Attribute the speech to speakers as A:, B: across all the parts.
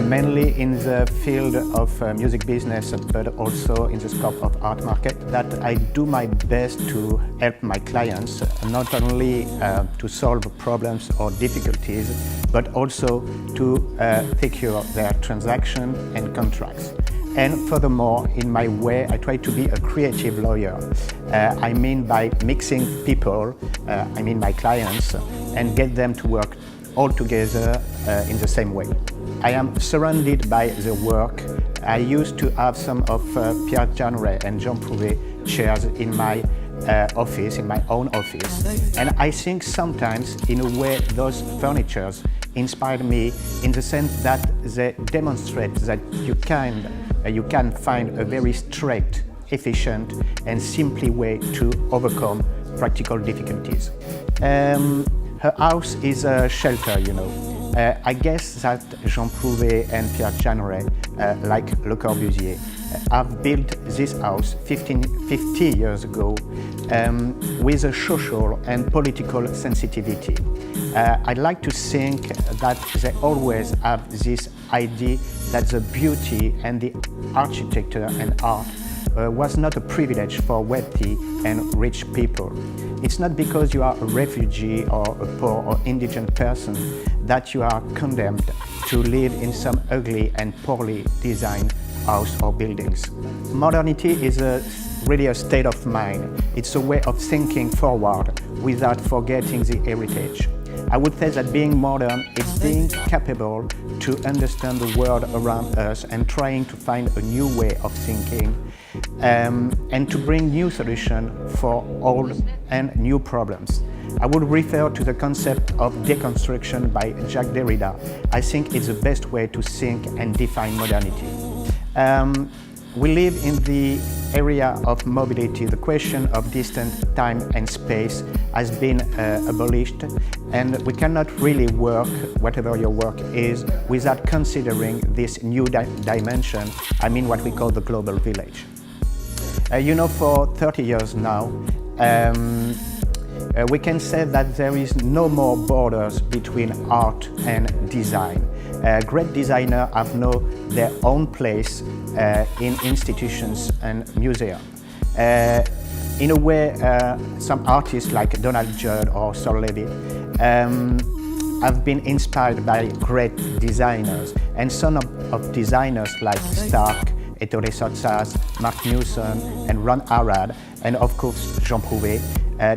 A: mainly in the field of music business, but also in the scope of art market, that I do my best to help my clients not only to solve problems or difficulties, but also to secure their transaction and contracts. And furthermore, in my way, I try to be a creative lawyer. I mean by mixing people, I mean my clients, and get them to work all together in the same way. I am surrounded by the work. I used to have some of Pierre Jeanneret and Jean Prouvé chairs in my office, in my own office. And I think sometimes, in a way, those furnitures inspired me in the sense that they demonstrate that you can find a very straight, efficient, and simple way to overcome practical difficulties. Her house is a shelter, you know. I guess that Jean Prouvé and Pierre Jeanneret, like Le Corbusier, have built this house 50 years ago with a social and political sensitivity. I'd like to think that they always have this idea that the beauty and the architecture and art was not a privilege for wealthy and rich people. It's not because you are a refugee or a poor or indigent person that you are condemned to live in some ugly and poorly designed house or buildings. Modernity is really a state of mind. It's a way of thinking forward without forgetting the heritage. I would say that being modern is being capable to understand the world around us and trying to find a new way of thinking and to bring new solutions for old and new problems. I would refer to the concept of deconstruction by Jacques Derrida. I think it's the best way to think and define modernity. We live in the area of mobility. The question of distance, time and space has been abolished, and we cannot really work, whatever your work is, without considering this new dimension, I mean what we call the global village. You know, for 30 years now, we can say that there is no more borders between art and design. Great designers have now their own place in institutions and museums. In a way, some artists like Donald Judd or Sol Levy have been inspired by great designers, and some of designers like Stark, Ettore Sottsass, Mark Newson, and Ron Arad, and of course Jean Prouvé,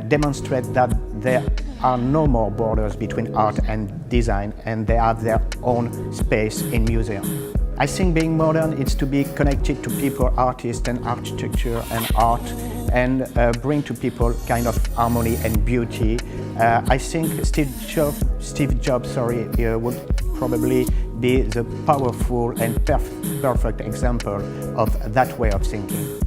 A: demonstrate that there are no more borders between art and design, and they have their own space in museums. I think being modern is to be connected to people, artists and architecture and art, and bring to people kind of harmony and beauty. I think Steve Jobs would probably be the powerful and perfect example of that way of thinking.